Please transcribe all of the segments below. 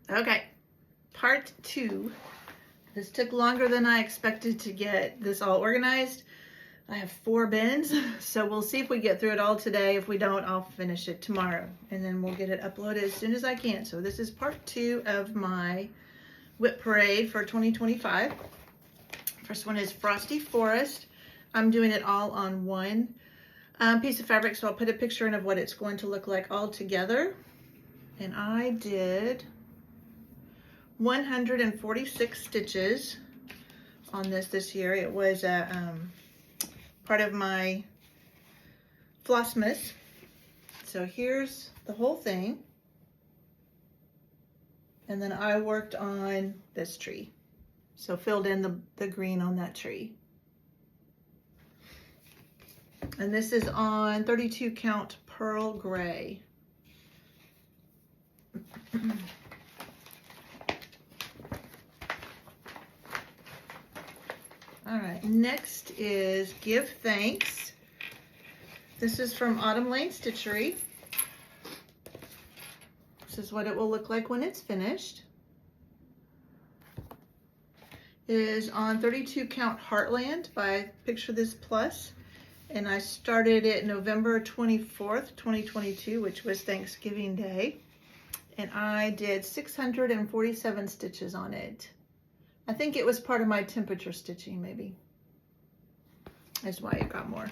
Okay, part 2. This took longer than I expected to get this all organized. I have 4 bins, so we'll see if we get through it all today. If we don't, I'll finish it tomorrow, and then we'll get it uploaded as soon as I can. So this is part 2 of my WIP Parade for 2025. First one is Frosty Forest. I'm doing it all on one piece of fabric, so I'll put a picture in of what it's going to look like all together. And I did 146 stitches on this year. It was a part of my Flossmas. So here's the whole thing. And then I worked on this tree. So filled in the green on that tree. And this is on 32 count pearl gray. All right, next is Give Thanks. This is from Autumn Lane Stitchery. This is what it will look like when it's finished. It is on 32 count Heartland by Picture This Plus. And I started it November 24th, 2022, which was Thanksgiving Day. And I did 647 stitches on it. I think it was part of my temperature stitching, maybe. That's why it got more.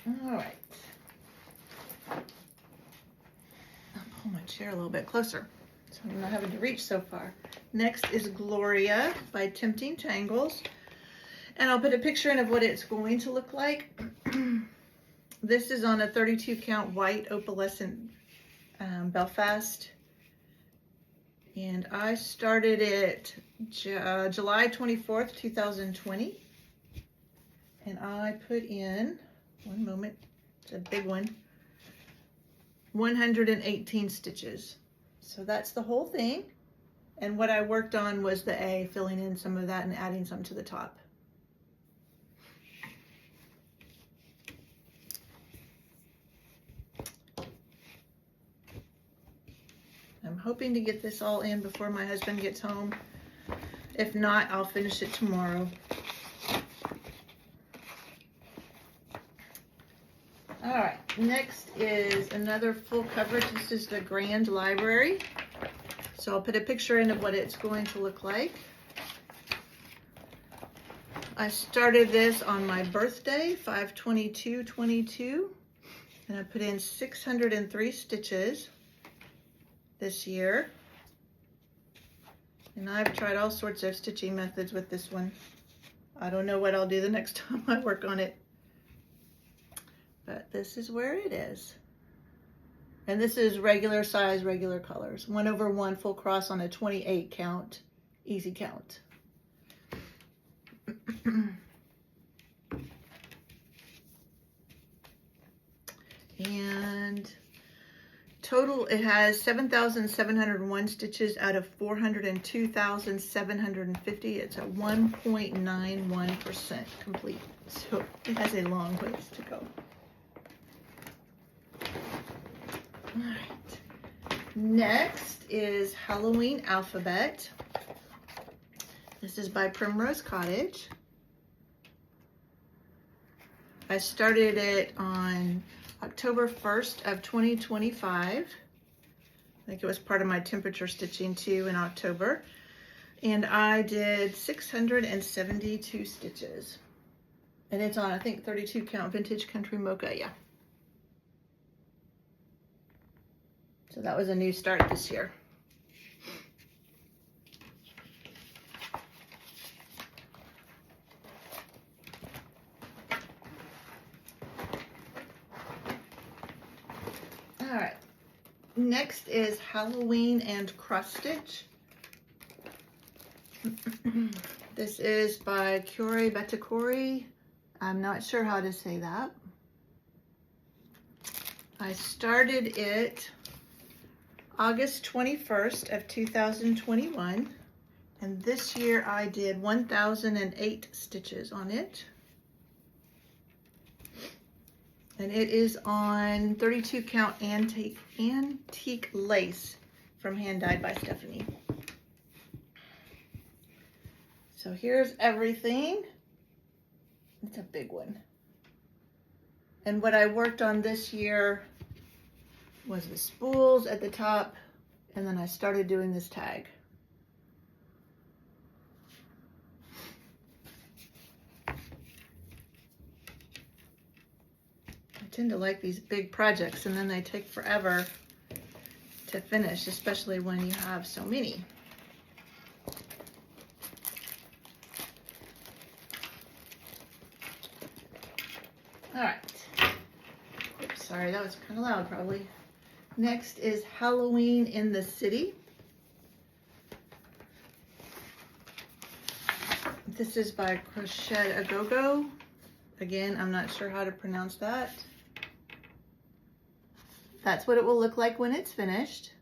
All right. I'll pull my chair a little bit closer so I'm not having to reach so far. Next is Gloria by Tempting Tangles. And I'll put a picture in of what it's going to look like. This is on a 32 count white opalescent Belfast. And I started it July 24th, 2020. And I put in, one moment, it's a big one, 118 stitches. So that's the whole thing. And what I worked on was the A, filling in some of that and adding some to the top. I'm hoping to get this all in before my husband gets home. If not, I'll finish it tomorrow. All right, next is another full coverage. This is the Grand Library. So I'll put a picture in of what it's going to look like. I started this on my birthday, 5/22/22, and I put in 603 stitches this year. And I've tried all sorts of stitching methods with this one. I don't know what I'll do the next time I work on it. But this is where it is. And this is regular size, regular colors. 1/1 full cross on a 28 count, easy count. And total, it has 7,701 stitches out of 402,750. It's a 1.91% complete. So it has a long ways to go. All right. Next is Halloween Alphabet. This is by Primrose Cottage. I started it on October 1st of 2025. I think it was part of my temperature stitching too in October. And I did 672 stitches. And it's on, I think, 32 count Vintage Country Mocha, yeah. So that was a new start this year. All right, next is Halloween and Cross Stitch. This is by Cuore Betakori. I'm not sure how to say that. I started it August 21st of 2021, and this year I did 1,008 stitches on it. And it is on 32 count antique lace from Hand Dyed by Stephanie. So here's everything. It's a big one. And what I worked on this year was the spools at the top, and then I started doing this tag. I tend to like these big projects, and then they take forever to finish, especially when you have so many. All right. Oops, sorry, that was kind of loud probably. Next is Halloween in the City. This is by Crochet A Go-Go. Again, I'm not sure how to pronounce that. That's what it will look like when it's finished.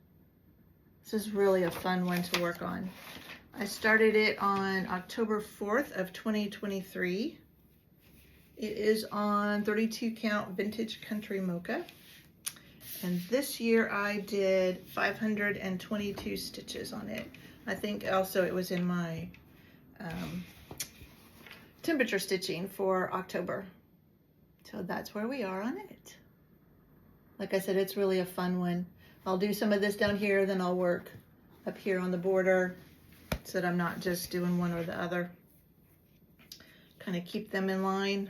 This is really a fun one to work on. I started it on October 4th of 2023. It is on 32 count vintage country mocha. And this year I did 522 stitches on it. I think also it was in my temperature stitching for October. So that's where we are on it. Like I said, it's really a fun one. I'll do some of this down here, then I'll work up here on the border so that I'm not just doing one or the other. Kind of keep them in line.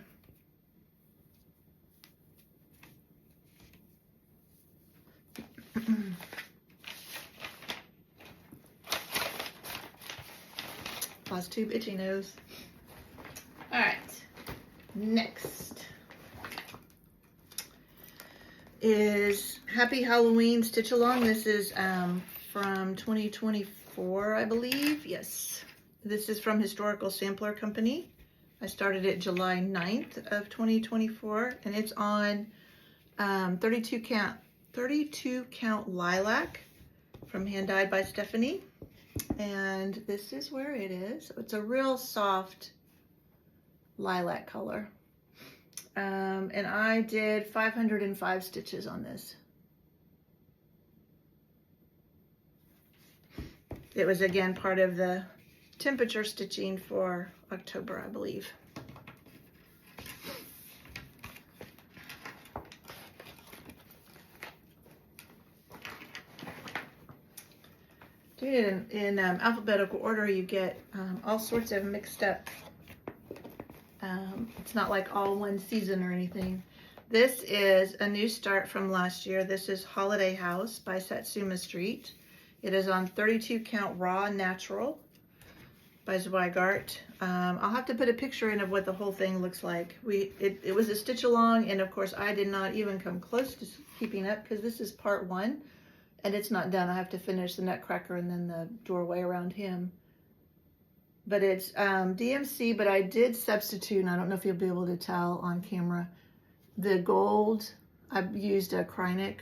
Pause tube, itchy nose. All right, next is Happy Halloween Stitch Along. This is from 2024, I believe. Yes, this is from Historical Sampler Company. I started it July 9th of 2024, and it's on 32 count lilac from Hand Dyed by Stephanie. And this is where it is. It's a real soft lilac color. And I did 505 stitches on this. It was again part of the temperature stitching for October, I believe. Doing it in alphabetical order, you get all sorts of mixed up. It's not like all one season or anything. This is a new start from last year. This is Holiday House by Satsuma Street. It is on 32 count raw natural by Zweigart. I'll have to put a picture in of what the whole thing looks like. It was a stitch along, and of course I did not even come close to keeping up because this is part 1. And it's not done. I have to finish the nutcracker and then the doorway around him. But it's DMC, but I did substitute, and I don't know if you'll be able to tell on camera, the gold, I've used a Krynic,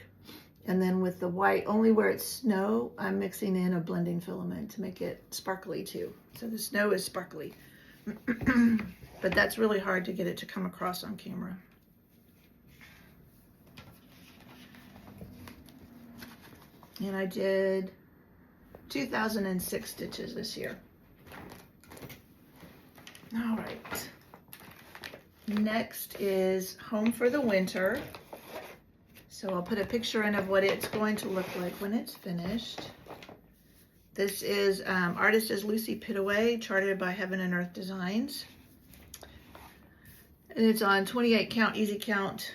and then with the white, only where it's snow, I'm mixing in a blending filament to make it sparkly too. So the snow is sparkly. But that's really hard to get it to come across on camera. And I did 2006 stitches this year. All right. Next is Home for the Winter. So I'll put a picture in of what it's going to look like when it's finished. This is, artist is Lucy Pittaway, charted by Heaven and Earth Designs. And it's on 28 count, easy count,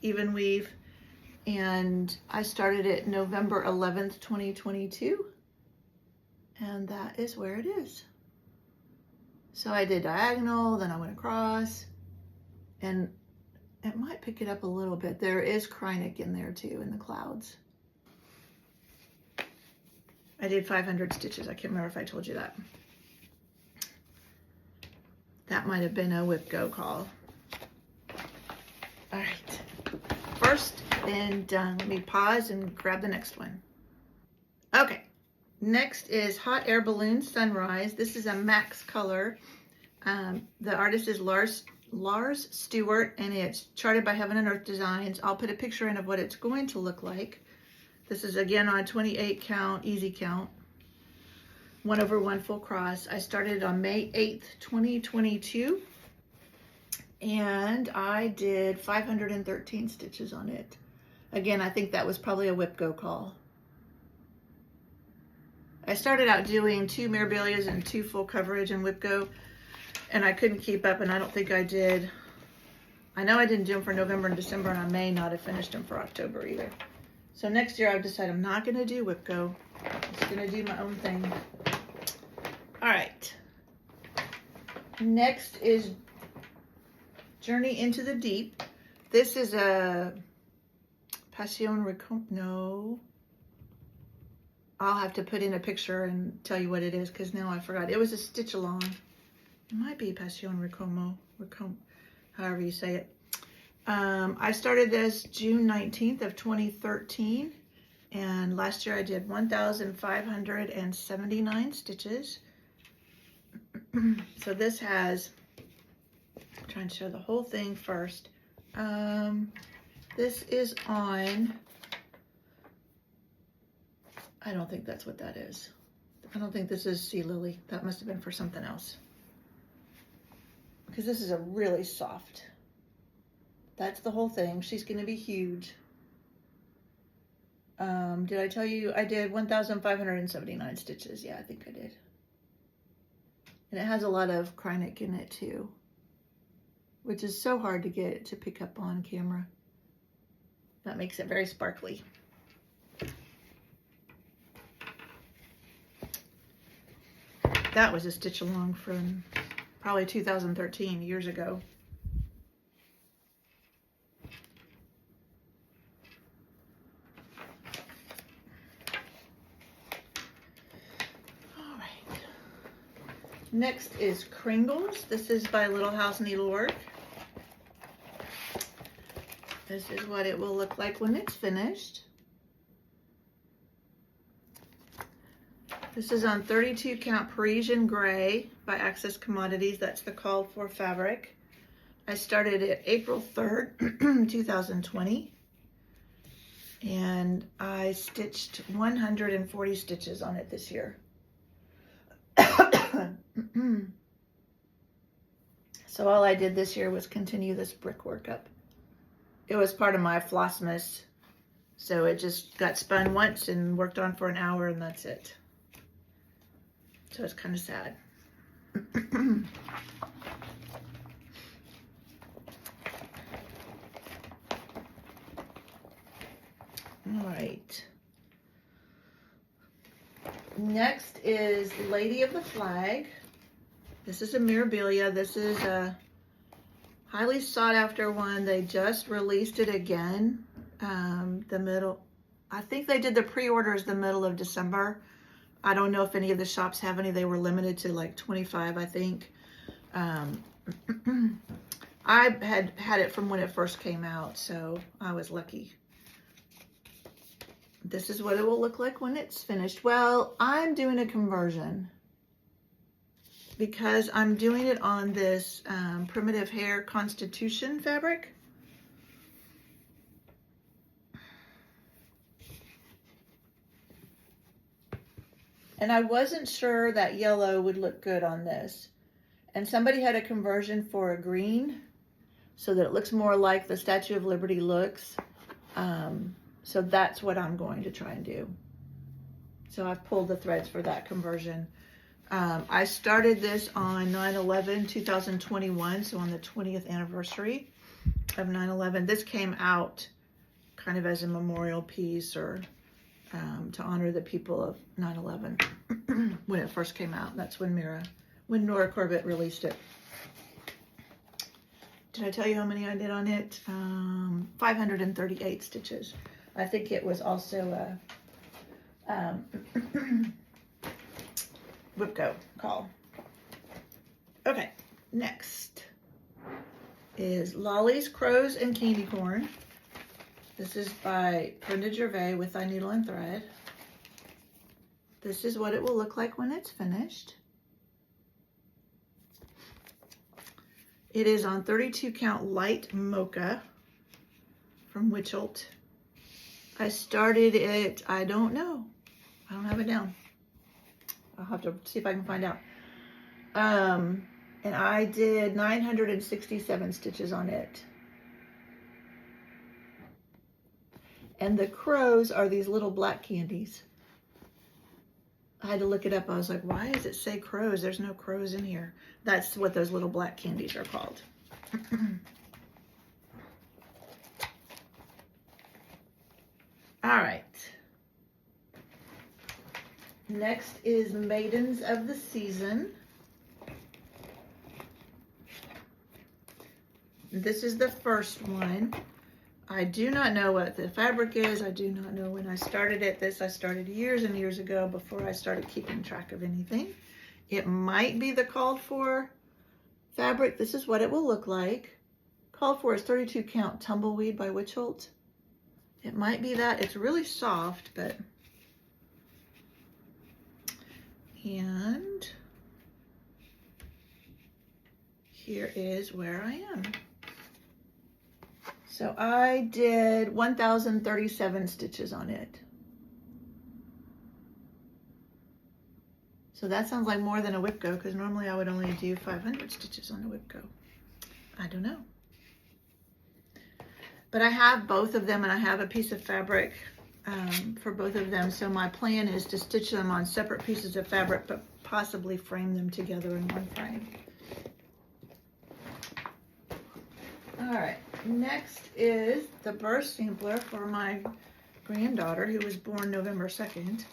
even weave. And I started it November 11th, 2022. And that is where it is. So I did diagonal, then I went across, and it might pick it up a little bit. There is Krynic in there too, in the clouds. I did 500 stitches. I can't remember if I told you that. That might have been a WIP Go call. All right. First and done. Let me pause and grab the next one. Okay, next is Hot Air Balloon Sunrise. This is a max color. The artist is Lars Stewart, and it's charted by Heaven and Earth Designs. I'll put a picture in of what it's going to look like. This is again on 28 count, easy count, 1/1 full cross. I started on May 8th, 2022, and I did 513 stitches on it. Again, I think that was probably a WIP Go call. I started out doing 2 Mirabilias and 2 full coverage in WIP Go, and I couldn't keep up, and I don't think I did. I know I didn't do them for November and December, and I may not have finished them for October either. So next year I've decided I'm not going to do WIP Go. I'm just going to do my own thing. All right. Next is Journey into the Deep. This is a Passion Recom... No. I'll have to put in a picture and tell you what it is because now I forgot. It was a stitch along. It might be Passion Recomo, however you say it. I started this June 19th of 2013, and last year I did 1,579 stitches. So this has, I'm trying to show the whole thing first. This is on, I don't think that's what that is. I don't think this is Sea Lily. That must have been for something else. Because this is a really soft. That's the whole thing. She's going to be huge. Did I tell you I did 1,579 stitches? Yeah, I think I did. And it has a lot of Kreinik in it too, which is so hard to get to pick up on camera. That makes it very sparkly. That was a stitch along from probably 2013, years ago. All right. Next is Kringles. This is by Little House Needlework. This is what it will look like when it's finished. This is on 32 count Parisian Gray by Access Commodities. That's the called for fabric. I started it April 3rd, 2020. And I stitched 140 stitches on it this year. So all I did this year was continue this brickwork up. It was part of my Flossmas. So it just got spun once and worked on for an hour, and that's it. So it's kind of sad. All right. Next is Lady of the Flag. This is a Mirabilia. This is a highly sought after one. They just released it again. I think they did the pre-orders the middle of December. I don't know if any of the shops have any. They were limited to like 25, I think. I had it from when it first came out, so I was lucky. This is what it will look like when it's finished. Well, I'm doing a conversion because I'm doing it on this Primitive Hair Constitution fabric. And I wasn't sure that yellow would look good on this. And somebody had a conversion for a green so that it looks more like the Statue of Liberty looks. So that's what I'm going to try and do. So I've pulled the threads for that conversion. I started this on 9/11/2021, so on the 20th anniversary of 9/11. This came out kind of as a memorial piece or to honor the people of 9/11 when it first came out. That's when Nora Corbett released it. Did I tell you how many I did on it? 538 stitches. I think it was also a WIP Go call. Okay, next is Lollies, Crows, and Candy Corn. This is by Brenda Gervais with Thy Needle and Thread. This is what it will look like when it's finished. It is on 32 count light mocha from Witchelt. I started it, I don't know. I don't have it down. I'll have to see if I can find out. And I did 967 stitches on it. And the crows are these little black candies. I had to look it up. I was like, why does it say crows? There's no crows in here. That's what those little black candies are called. All right. Next is Maidens of the Season. This is the first one. I do not know what the fabric is. I do not know when I started it. This I started years and years ago before I started keeping track of anything. It might be the called for fabric. This is what it will look like. Called for is 32 count Tumbleweed by Witchelt. It might be that. It's really soft, but... And here is where I am. So I did 1,037 stitches on it. So that sounds like more than a WIP go, because normally I would only do 500 stitches on a WIP go. I don't know. But I have both of them, and I have a piece of fabric for both of them. So my plan is to stitch them on separate pieces of fabric, but possibly frame them together in one frame. All right, next is the burst sampler for my granddaughter who was born November 2nd.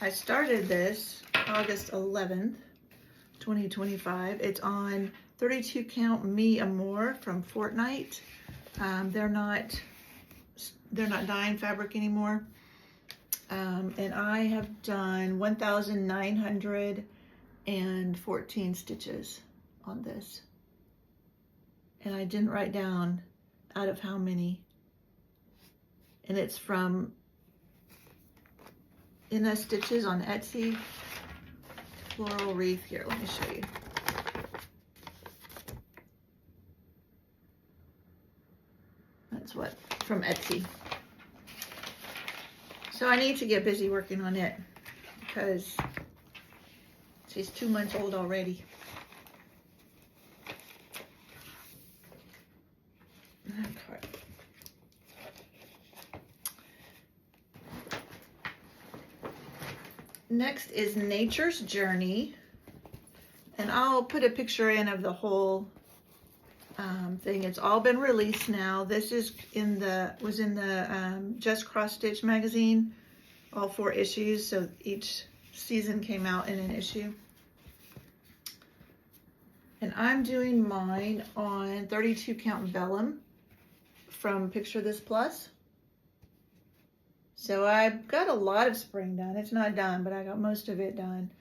I started this August 11th, 2025. It's on 32 count Mi Amor from Fortnite. They're not dyeing fabric anymore. And I have done 1,914 stitches on this. And I didn't write down out of how many. And it's from Inna Stitches on Etsy. Floral wreath. Here, let me show you. That's what, from Etsy. So I need to get busy working on it because she's 2 months old already. Okay. Next is Nature's Journey, and I'll put a picture in of the whole thing. It's all been released now. This is was in the Just Cross Stitch magazine, all 4 issues. So each season came out in an issue. And I'm doing mine on 32 count vellum from Picture This Plus. So I've got a lot of spring done. It's not done, but I got most of it done.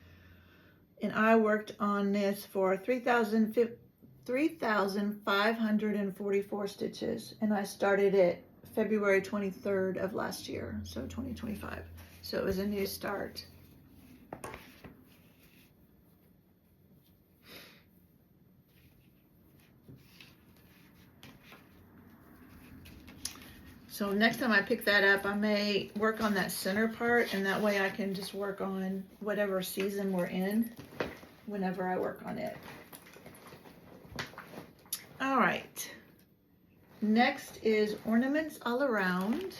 And I worked on this for 3,544 stitches. And I started it February 23rd of last year, so 2025. So it was a new start. So next time I pick that up, I may work on that center part, and that way I can just work on whatever season we're in whenever I work on it. All right. Next is Ornaments All Around.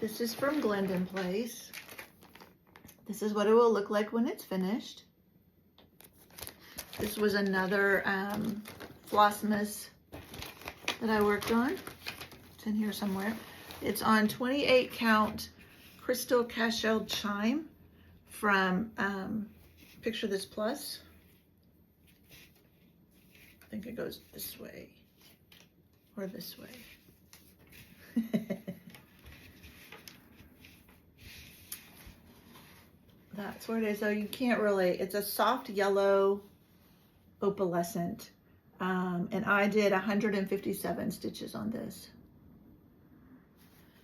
This is from Glendon Place. This is what it will look like when it's finished. This was another Flossmas that I worked on. It's in here somewhere. It's on 28 count Crystal Cashel Chime from Picture This Plus. I think it goes this way or this way. That's where it is. So you can't really, it's a soft yellow opalescent. And I did 157 stitches on this.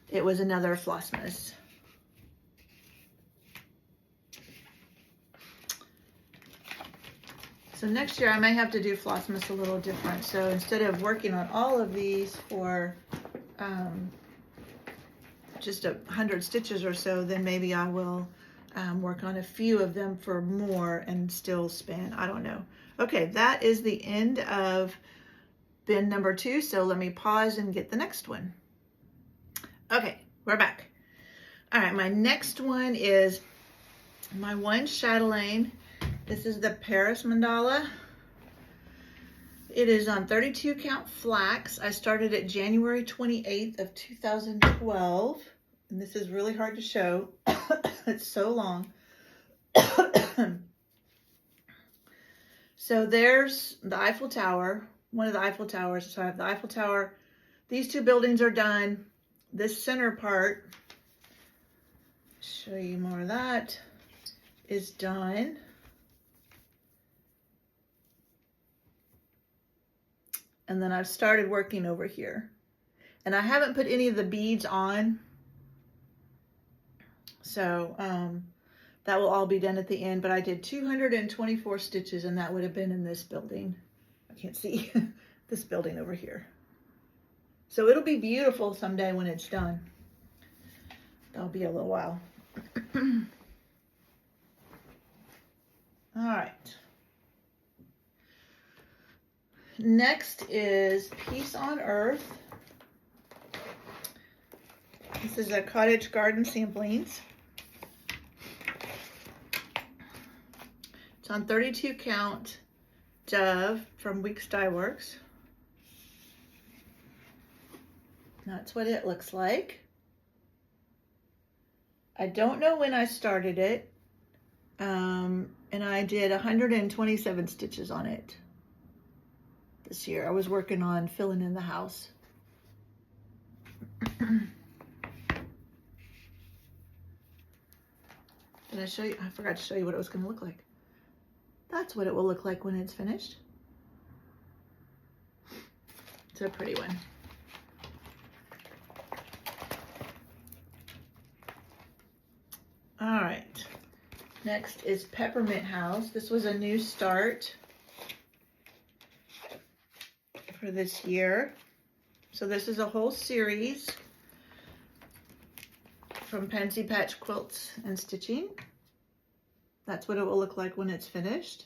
It was another Flossmas. So next year I may have to do Flossmas a little different. So instead of working on all of these for just 100 stitches or so, then maybe I will work on a few of them for more and still spin. I don't know. Okay, that is the end of bin number 2. So let me pause and get the next one. Okay, we're back. All right, my next one is my one chatelaine. This is the Paris mandala. It is on 32 count flax. I started it January 28th of 2012. And this is really hard to show. It's so long. So there's the Eiffel Tower, one of the Eiffel Towers. So I have the Eiffel Tower. These two buildings are done. This center part, show you more of that, is done. And then I've started working over here. And I haven't put any of the beads on. So that will all be done at the end. But I did 224 stitches, and that would have been in this building. I can't see this building over here. So it'll be beautiful someday when it's done. That'll be a little while. All right. Next is Peace on Earth. This is a cottage garden samplings. It's on 32 count Dove from Weeks Dye Works. That's what it looks like. I don't know when I started it. And I did 127 stitches on it this year. I was working on filling in the house. Did I show you? I forgot to show you what it was going to look like. That's what it will look like when it's finished. It's a pretty one. All right. Next is Peppermint House. This was a new start for this year. So this is a whole series from Pansy Patch Quilts and Stitching. That's what it will look like when it's finished.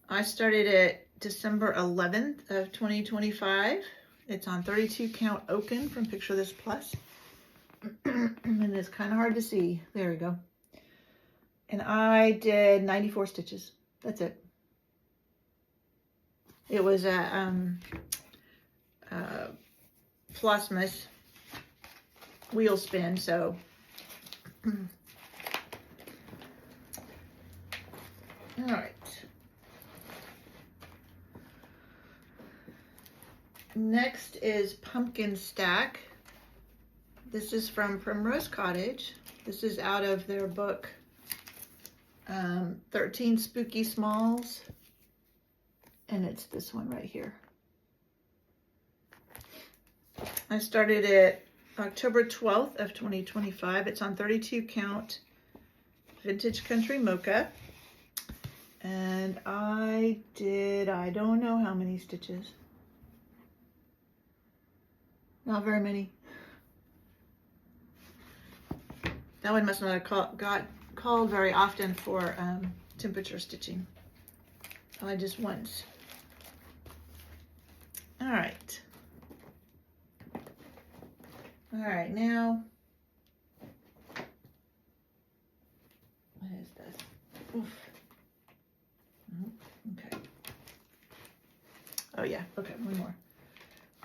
I started it December 11th of 2025. It's on 32 count Oaken from Picture This Plus. And it's kind of hard to see. There we go. And I did 94 stitches. That's it. It was a Flossmas wheel spin, so all right. Next is Pumpkin Stack. This is from Primrose Cottage. This is out of their book 13 Spooky Smalls, and it's this one right here. I started it October 12th of 2025. It's on 32 count Vintage Country Mocha. And I don't know how many stitches. Not very many. That one must not have got called very often for temperature stitching. Probably just once. All right. All right, now, what is this? Oof. Okay. Oh yeah, okay, one more.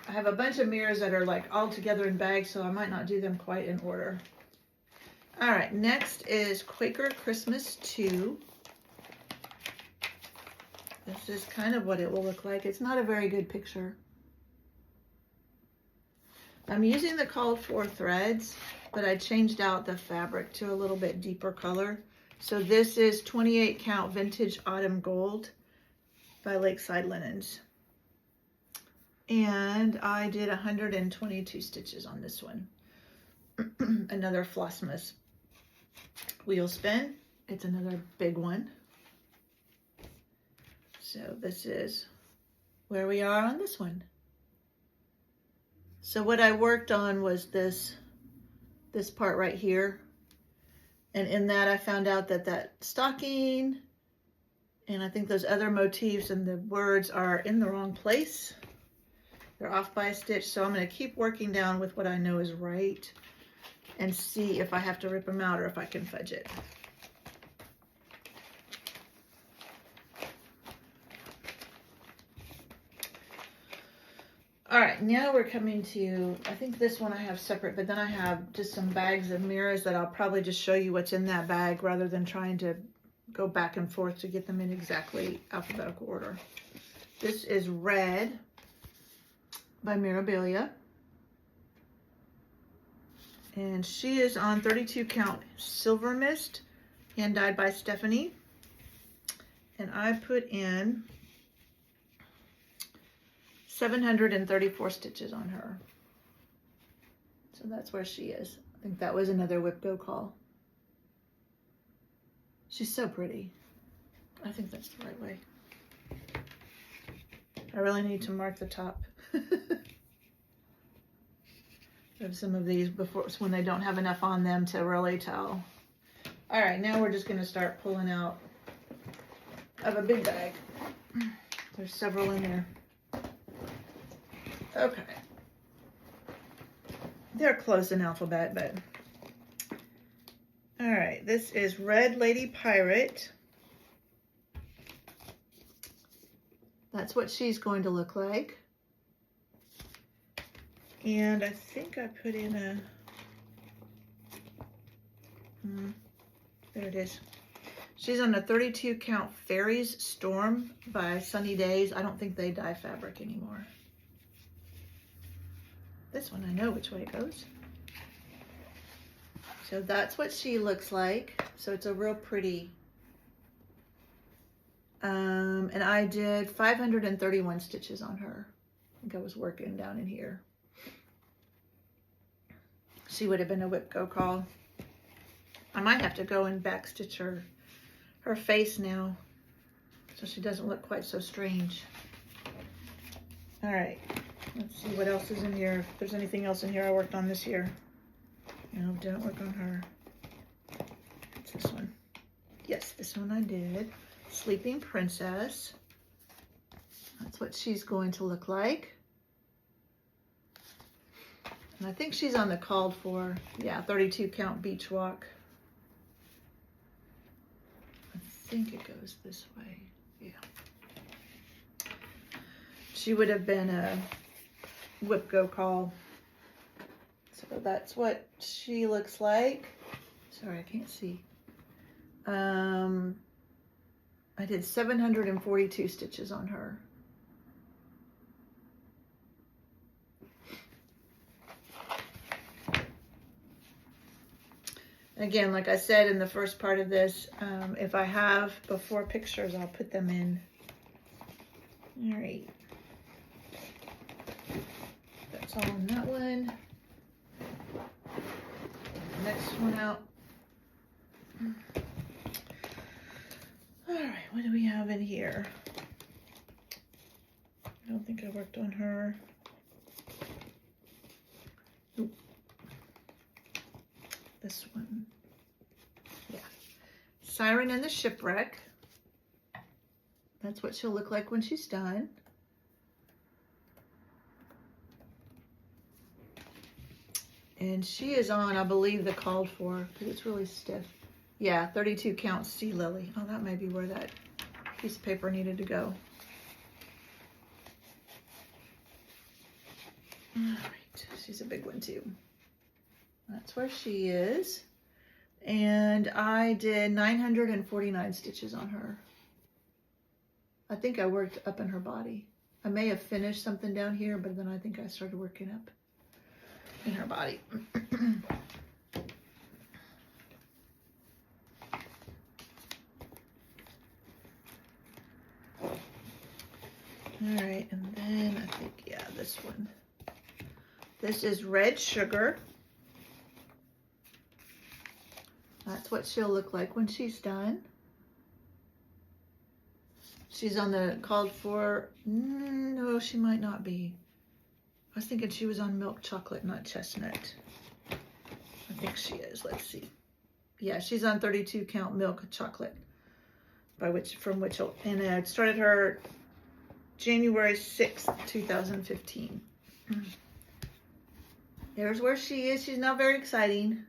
I have a bunch of mirrors that are like all together in bags, so I might not do them quite in order. All right, next is Quaker Christmas 2. This is kind of what it will look like. It's not a very good picture. I'm using the called for threads, but I changed out the fabric to a little bit deeper color. So this is 28 count Vintage Autumn Gold by Lakeside Linens. And I did 122 stitches on this one. Another Flossmas wheel spin. It's another big one. So this is where we are on this one. So what I worked on was this part right here. And in that I found out that stocking and I think those other motifs and the words are in the wrong place. They're off by a stitch. So I'm going to keep working down with what I know is right and see if I have to rip them out or if I can fudge it. All right, now we're coming to, I think this one I have separate, but then I have just some bags of mirrors that I'll probably just show you what's in that bag rather than trying to go back and forth to get them in exactly alphabetical order. This is Red by Mirabilia. And she is on 32 count Silver Mist, hand dyed by Stephanie. And I put in 734 stitches on her. So that's where she is. I think that was another WIP Go call. She's so pretty. I think that's the right way. I really need to mark the top of some of these before when they don't have enough on them to really tell. All right, now we're just going to start pulling out of a big bag. There's several in there. Okay. They're close in alphabet, but all right, this is Red Lady Pirate. That's what she's going to look like. And I think I put in a, there it is. She's on a 32 count Fairies Storm by Sunny Days. I don't think they dye fabric anymore. This one, I know which way it goes. So that's what she looks like. So it's a real pretty, and I did 531 stitches on her. I think I was working down in here. She would have been a WIP Go call. I might have to go and back stitch her face now so she doesn't look quite so strange. All right, let's see what else is in here. If there's anything else in here I worked on this year. No, didn't work on her. It's this one. Yes, this one I did. Sleeping Princess. That's what she's going to look like. And I think she's on the called for, yeah, 32 count Beach Walk. I think it goes this way, yeah. She would have been a WIP Go call. So that's what she looks like. Sorry, I can't see. I did 742 stitches on her. Again, like I said in the first part of this, if I have before pictures, I'll put them in. All right. That's all on that one. Next one out. All right, what do we have in here? I don't think I worked on her. Ooh. This one. Yeah. Siren and the Shipwreck. That's what she'll look like when she's done. And she is on, I believe, the called for, because it's really stiff. Yeah, 32 count Sea Lily. Oh, that may be where that piece of paper needed to go. All right, she's a big one too. That's where she is. And I did 949 stitches on her. I think I worked up in her body. I may have finished something down here, but then I think I started working up in her body. All right, and then I think, yeah, this one. This is Red Sugar. That's that's what she'll look like when she's done. She's on the called for, no, she might not be. I was thinking she was on milk chocolate, not chestnut. I think she is, let's see. Yeah, she's on 32 count milk chocolate, from Witchell. And I started her January 6th, 2015. There's where she is. She's not very exciting.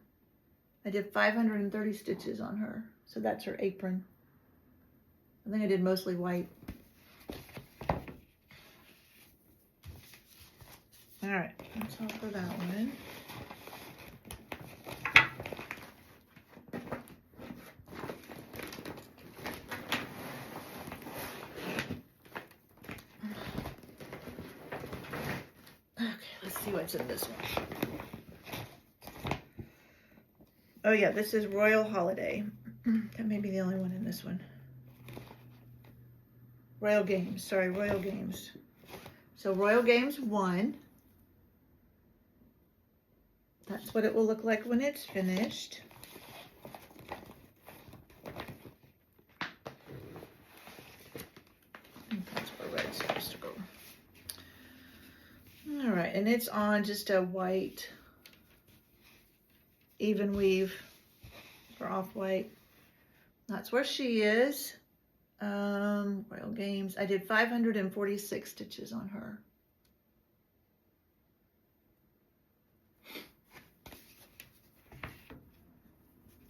I did 530 stitches on her. So that's her apron. I think I did mostly white. All right, that's all for that one. Okay, let's see what's in this one. Oh yeah, this is Royal Holiday. That may be the only one in this one. Royal Games, sorry, Royal Games. So Royal Games 1. That's what it will look like when it's finished. That's where red's supposed to go. All right, and it's on just a white even weave for off-white. That's where she is. Royal Games. I did 546 stitches on her.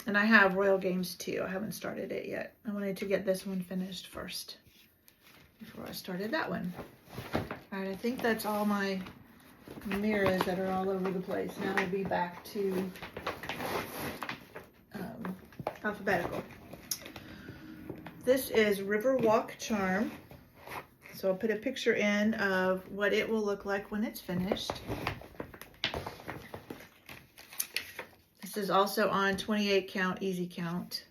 And I have Royal Games too. I haven't started it yet. I wanted to get this one finished first before I started that one. All right, I think that's all my mirrors that are all over the place. Now we'll be back to alphabetical. This is Riverwalk Charm. So I'll put a picture in of what it will look like when it's finished. This is also on 28 count, easy count.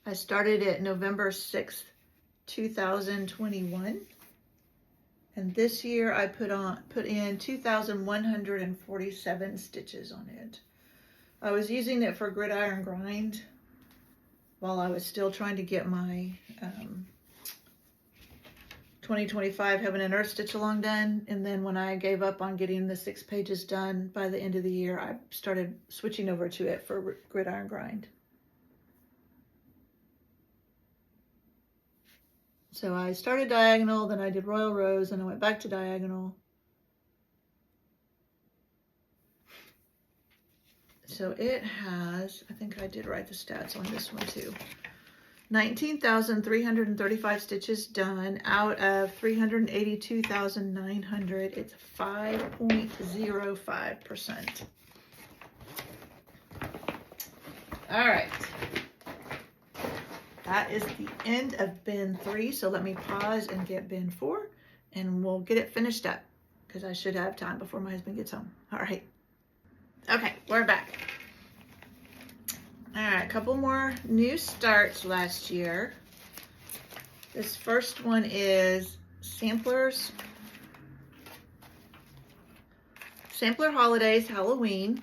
I started it November 6th, 2021. And this year I put in 2,147 stitches on it. I was using it for gridiron grind while I was still trying to get my 2025 Heaven and Earth stitch along done. And then when I gave up on getting the 6 pages done by the end of the year, I started switching over to it for gridiron grind. So I started diagonal, then I did Royal Rose, and I went back to diagonal. So it has, I think I did write the stats on this one too. 19,335 stitches done out of 382,900. It's 5.05%. All right. That is the end of bin 3. So let me pause and get bin 4 and we'll get it finished up because I should have time before my husband gets home. All right. Okay, we're back. All right, a couple more new starts last year. This first one is Sampler Holidays Halloween.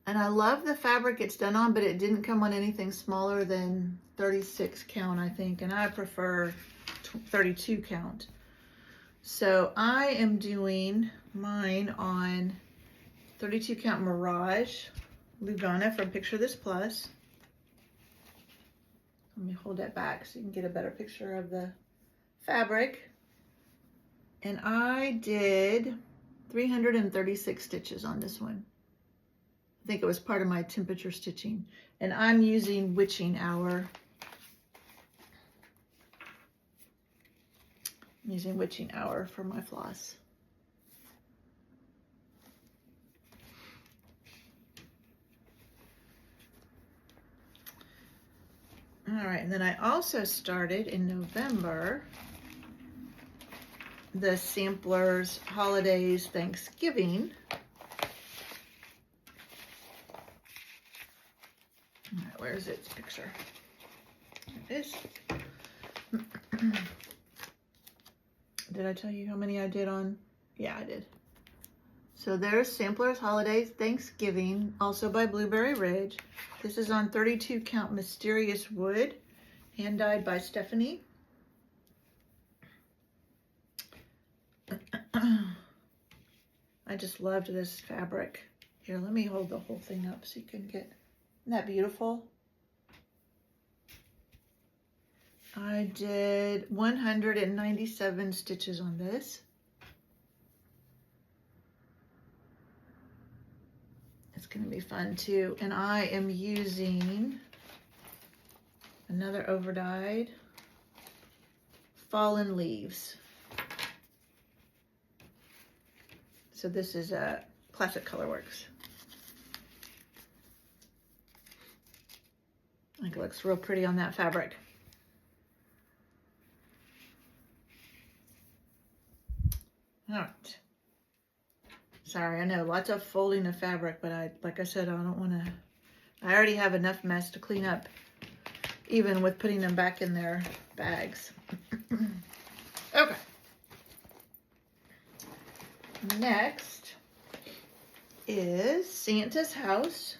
And I love the fabric it's done on, but it didn't come on anything smaller than 36 count, I think. And I prefer 32 count. So I am doing mine on 32 count Mirage Lugana from Picture This Plus. Let me hold that back so you can get a better picture of the fabric. And I did 336 stitches on this one. I think it was part of my temperature stitching. And I'm using Witching Hour. I'm using Witching Hour for my floss. All right, and then I also started in November the Samplers Holidays Thanksgiving. All right, where's its picture? There it is. Did I tell you how many I did on? Yeah, I did. So there's Sampler's Holidays Thanksgiving, also by Blueberry Ridge. This is on 32 count Mysterious Wood, hand dyed by Stephanie. I just loved this fabric. Here, let me hold the whole thing up so you can get, isn't that beautiful? I did 197 stitches on this. It's going to be fun too. And I am using another overdyed Fallen Leaves. So this is a Classic Colorworks. I think it looks real pretty on that fabric. All right. Sorry, I know, lots of folding of fabric, but like I said, I don't want to, I already have enough mess to clean up, even with putting them back in their bags. Okay. Next is Santa's House.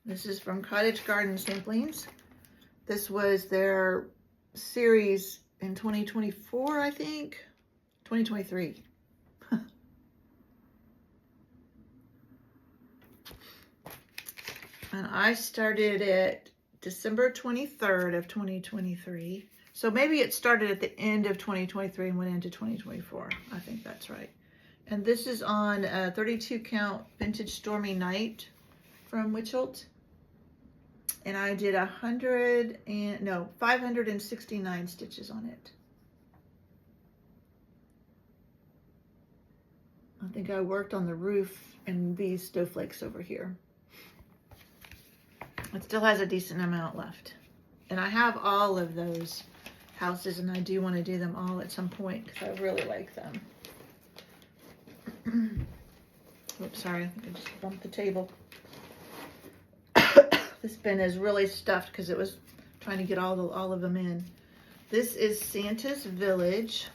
This is from Cottage Garden Samplings. This was their series in 2024, I think. 2023. And I started it December 23rd of 2023. So maybe it started at the end of 2023 and went into 2024. I think that's right. And this is on 32 count Vintage Stormy Night from Witchelt. And I did 569 stitches on it. I think I worked on the roof and these snowflakes over here. It still has a decent amount left. And I have all of those houses, and I do want to do them all at some point because I really like them. Oops, sorry, I think I just bumped the table. This bin is really stuffed because it was trying to get all of them in. This is Santa's Village.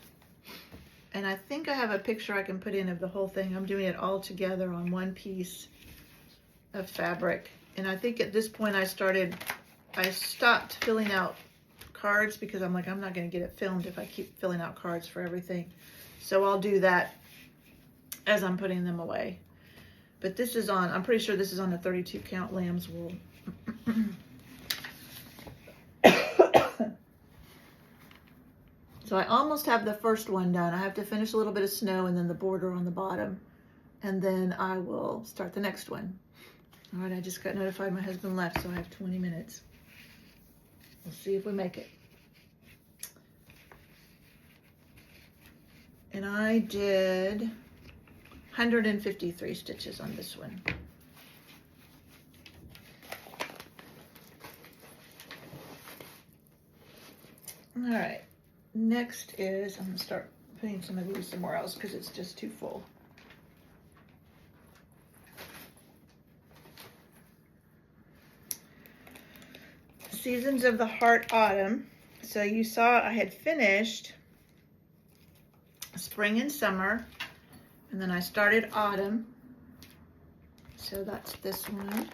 And I think I have a picture I can put in of the whole thing. I'm doing it all together on one piece of fabric. And I think at this point I stopped filling out cards because I'm like, I'm not going to get it filmed if I keep filling out cards for everything. So I'll do that as I'm putting them away. But this is on, I'm pretty sure this is on the 32 count lamb's wool. So I almost have the first one done. I have to finish a little bit of snow and then the border on the bottom. And then I will start the next one. All right, I just got notified my husband left, so I have 20 minutes. We'll see if we make it. And I did 153 stitches on this one. All right, next is, I'm gonna start putting some of these somewhere else because it's just too full. Seasons of the Heart Autumn. So you saw I had finished spring and summer, and then I started autumn. So that's this one.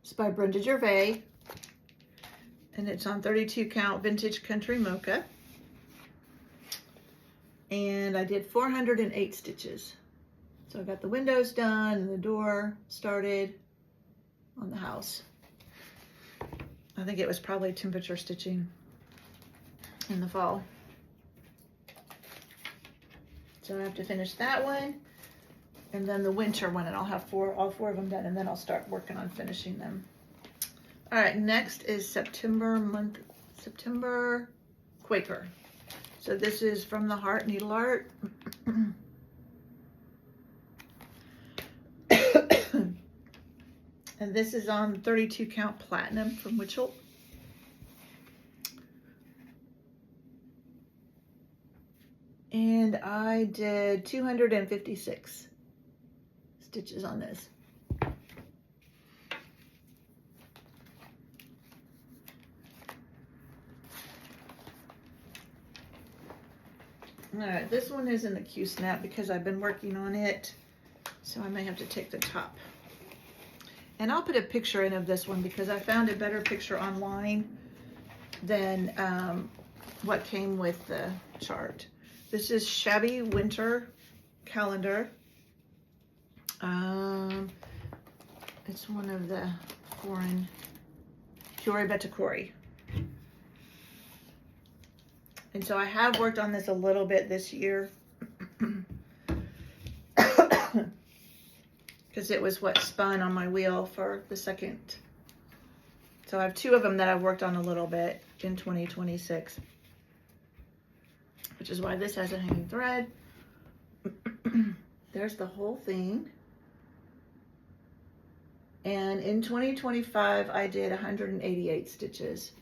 It's by Brenda Gervais, and it's on 32 count Vintage Country Mocha. And I did 408 stitches. So I got the windows done and the door started on the house. I think it was probably temperature stitching in the fall. So I have to finish that one and then the winter one, and I'll have all four of them done, and then I'll start working on finishing them. All right, next is September Quaker. So this is from the Heart Needle Art. And this is on 32 count Platinum from Witchelt. And I did 256 stitches on this. All right, this one isn't a Q-snap because I've been working on it, so I may have to take the top. And I'll put a picture in of this one because I found a better picture online than what came with the chart. This is Shabby Winter Calendar. It's one of the foreign Fiore Bettacore. And so I have worked on this a little bit this year because it was what spun on my wheel for the second. So I have two of them that I've worked on a little bit in 2026, which is why this has a hanging thread. There's the whole thing. And in 2025, I did 188 stitches.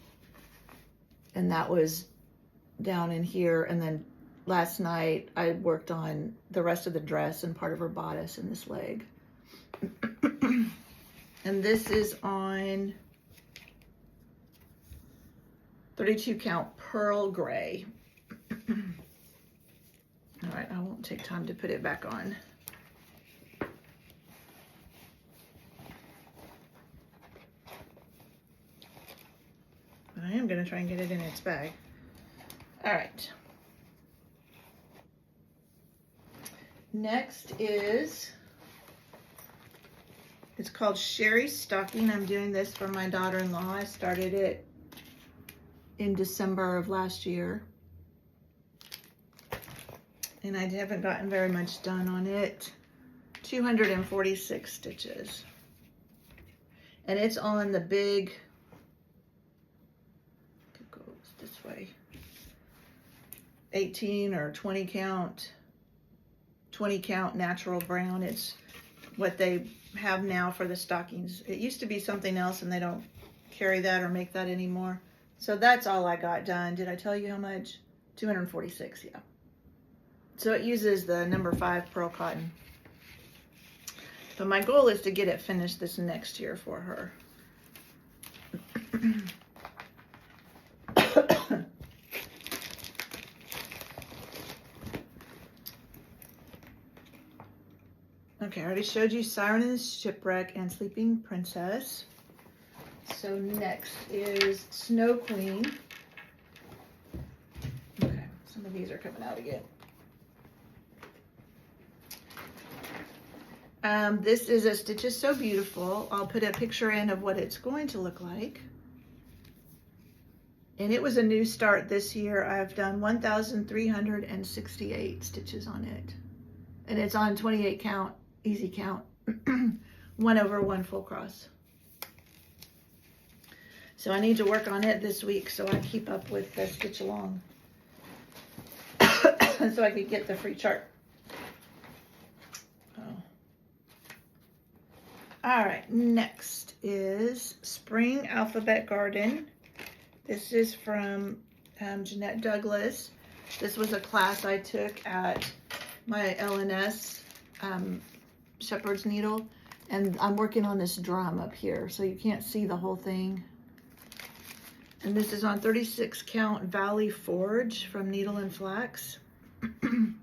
And that was down in here. And then last night, I worked on the rest of the dress and part of her bodice and this leg. And this is on 32 count pearl gray. All right, I won't take time to put it back on. But I am going to try and get it in its bag. All right. Next is, it's called Sherry's Stocking. I'm doing this for my daughter-in-law. I started it in December of last year. And I haven't gotten very much done on it. 246 stitches. And it's on the big, it goes this way, 18 or 20 count natural brown. It's what they have now for the stockings. It used to be something else and they don't carry that or make that anymore. So that's all I got done. Did I tell you how much? 246, yeah. So it uses the number 5 pearl cotton. But my goal is to get it finished this next year for her. Okay, I already showed you Siren and the Shipwreck and Sleeping Princess. So next is Snow Queen. Okay, some of these are coming out again. This is a Stitches So Beautiful. I'll put a picture in of what it's going to look like. And it was a new start this year. I've done 1,368 stitches on it. And it's on 28 count, easy count, 1/1 full cross. So I need to work on it this week so I keep up with the stitch along. So I could get the free chart. All right, next is Spring Alphabet Garden. This is from Jeanette Douglas. This was a class I took at my LNS shepherd's needle, and I'm working on this drum up here, so you can't see the whole thing. And this is on 36 count Valley Forge from Needle and Flax. And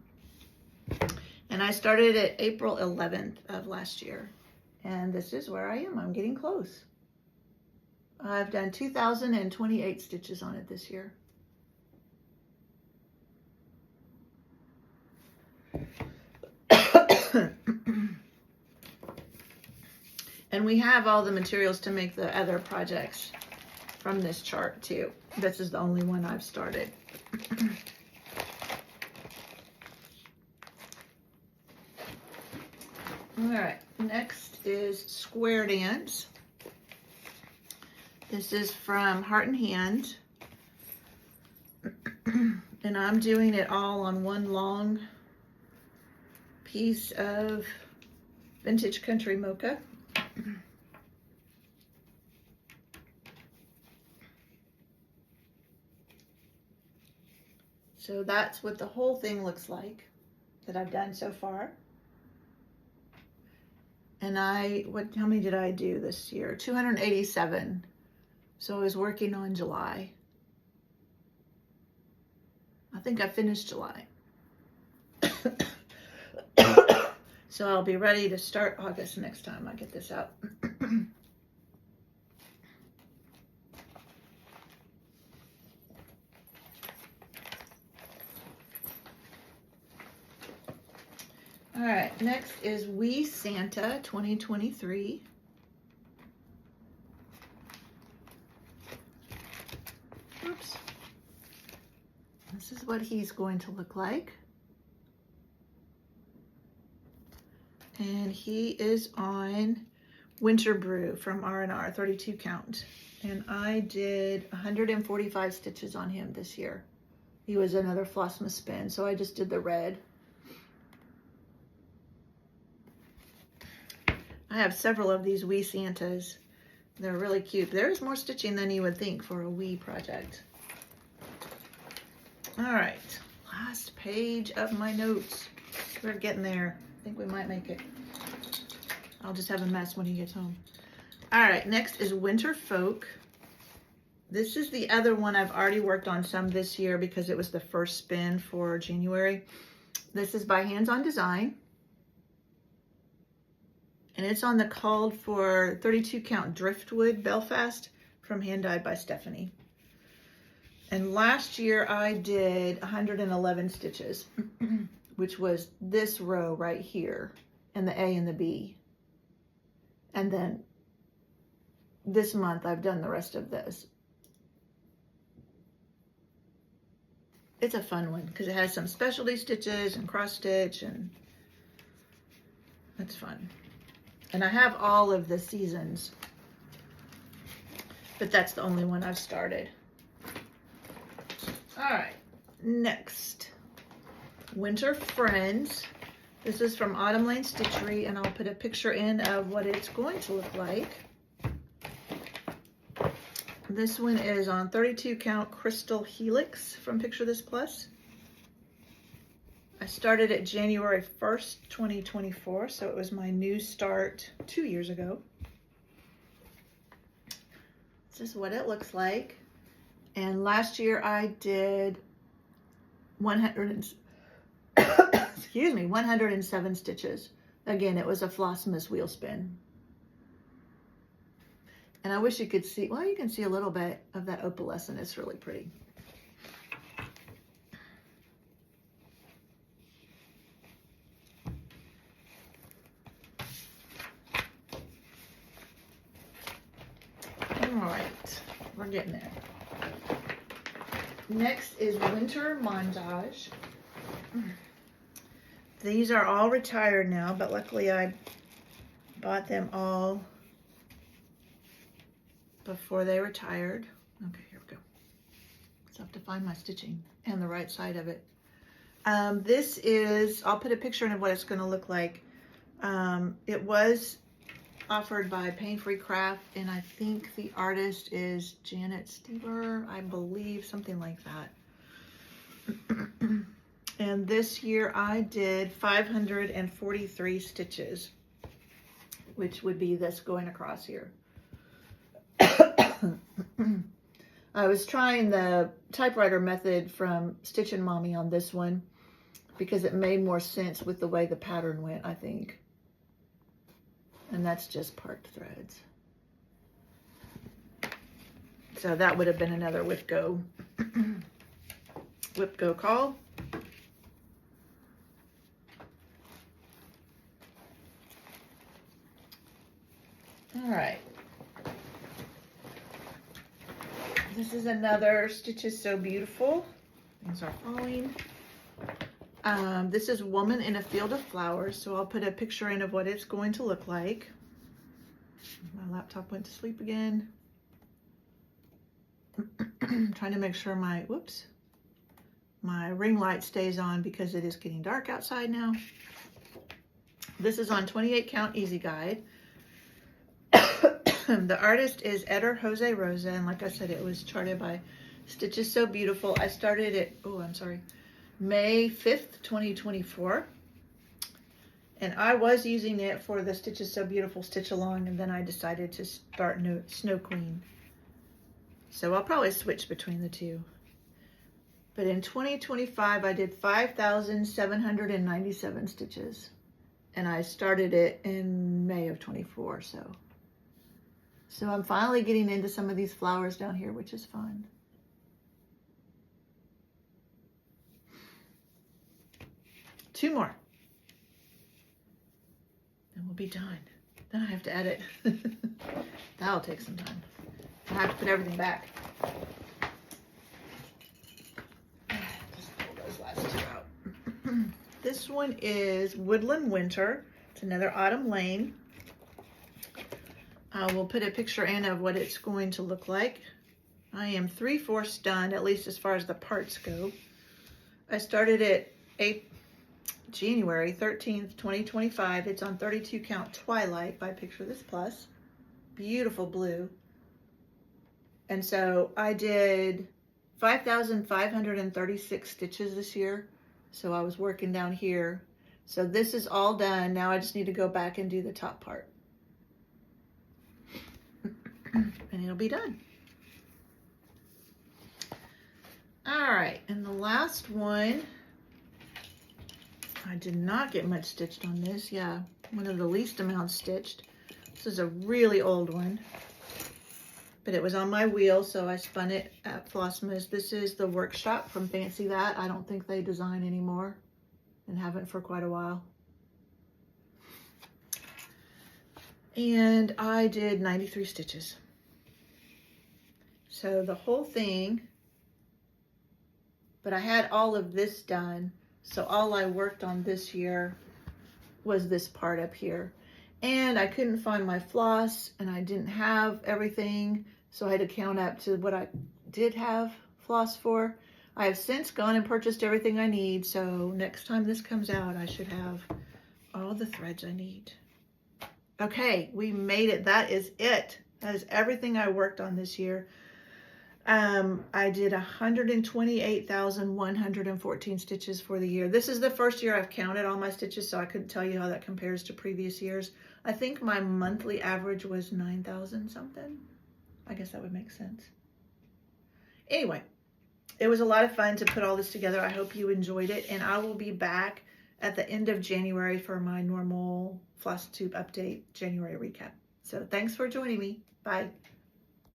I started it April 11th of last year. And this is where I am. I'm getting close. I've done 2,028 stitches on it this year. And we have all the materials to make the other projects from this chart too. This is the only one I've started. All right, next is Square Dance. This is from Heart and Hand. And I'm doing it all on one long piece of Vintage Country Mocha. So that's what the whole thing looks like that I've done so far. And how many did I do this year? 287. So I was working on July. I think I finished July. So I'll be ready to start August next time I get this out. All right, next is We Santa 2023. Oops. This is what he's going to look like. And he is on Winter Brew from R&R, 32 count. And I did 145 stitches on him this year. He was another Flossmas spin, so I just did the red. I have several of these wee Santas. They're really cute. There's more stitching than you would think for a wee project. All right, last page of my notes. We're getting there. I think we might make it. I'll just have a mess when he gets home. All right, next is Winter Folk. This is the other one I've already worked on some this year because it was the first spin for January. This is by Hands On Design. And it's on the called for 32 count Driftwood Belfast from Hand Dyed by Stephanie. And last year I did 111 stitches, which was this row right here, and the A and the B. And then this month I've done the rest of this. It's a fun one because it has some specialty stitches and cross stitch, and that's fun. And I have all of the seasons, but that's the only one I've started. All right, next, Winter Friends. This is from Autumn Lane Stitchery, and I'll put a picture in of what it's going to look like. This one is on 32 count Crystal Helix from Picture This Plus. I started it January 1st, 2024, so it was my new start 2 years ago. This is what it looks like. And last year I did 107 stitches. Again, it was a Flossmas wheel spin. And I wish you could see, well, you can see a little bit of that opalescent. It's really pretty. All right, we're getting there. Next is Winter Montage. These are all retired now, but luckily I bought them all before they retired. Okay, here we go. So I have to find my stitching and the right side of it. This is, I'll put a picture in of what it's going to look like. It was offered by Pain Free Craft, and I think the artist is Janet Stever, I believe, something like that. And this year I did 543 stitches, which would be this going across here. I was trying the typewriter method from Stitchin' Mommy on this one because it made more sense with the way the pattern went, I think. And that's just parked threads. So that would have been another WIP Go WIP Go call. All right. This is another Stitches So Beautiful. Things are falling. This is Woman in a Field of Flowers, so I'll put a picture in of what it's going to look like. My laptop went to sleep again. Trying to make sure my, whoops, my ring light stays on because it is getting dark outside now. This is on 28 count Easy Guide. The artist is Eder Jose Rosa, and like I said, it was charted by Stitches So Beautiful. I started it, oh, I'm sorry, May 5th, 2024. And I was using it for the Stitches So Beautiful stitch along, and then I decided to start Snow Queen. So I'll probably switch between the two. But in 2025, I did 5,797 stitches. And I started it in May of 24, so I'm finally getting into some of these flowers down here, which is fun. Two more. And we'll be done. Then I have to edit. That'll take some time. I have to put everything back. Just pull those last two out. This one is Woodland Winter. It's another autumn lane. I will put a picture in of what it's going to look like. I am 3/4 done, at least as far as the parts go. I started it January 13th, 2025. It's on 32 count Twilight by Picture This Plus. Beautiful blue. And so I did 5,536 stitches this year. So I was working down here. So this is all done. Now I just need to go back and do the top part. And it'll be done. All right, and the last one, I did not get much stitched on this. Yeah, one of the least amounts stitched. This is a really old one, but it was on my wheel, so I spun it at Flossmas. This is the Workshop from Fancy That. I don't think they design anymore and haven't for quite a while. And I did 93 stitches. So the whole thing, but I had all of this done. So all I worked on this year was this part up here. And I couldn't find my floss and I didn't have everything. So I had to count up to what I did have floss for. I have since gone and purchased everything I need. So next time this comes out, I should have all the threads I need. Okay, we made it. That is it. That is everything I worked on this year. I did 128,114 stitches for the year. This is the first year I've counted all my stitches, so I couldn't tell you how that compares to previous years. I think my monthly average was 9,000 something. I guess that would make sense. Anyway, it was a lot of fun to put all this together. I hope you enjoyed it, and I will be back at the end of January for my normal Floss Tube Update January recap. So thanks for joining me. Bye.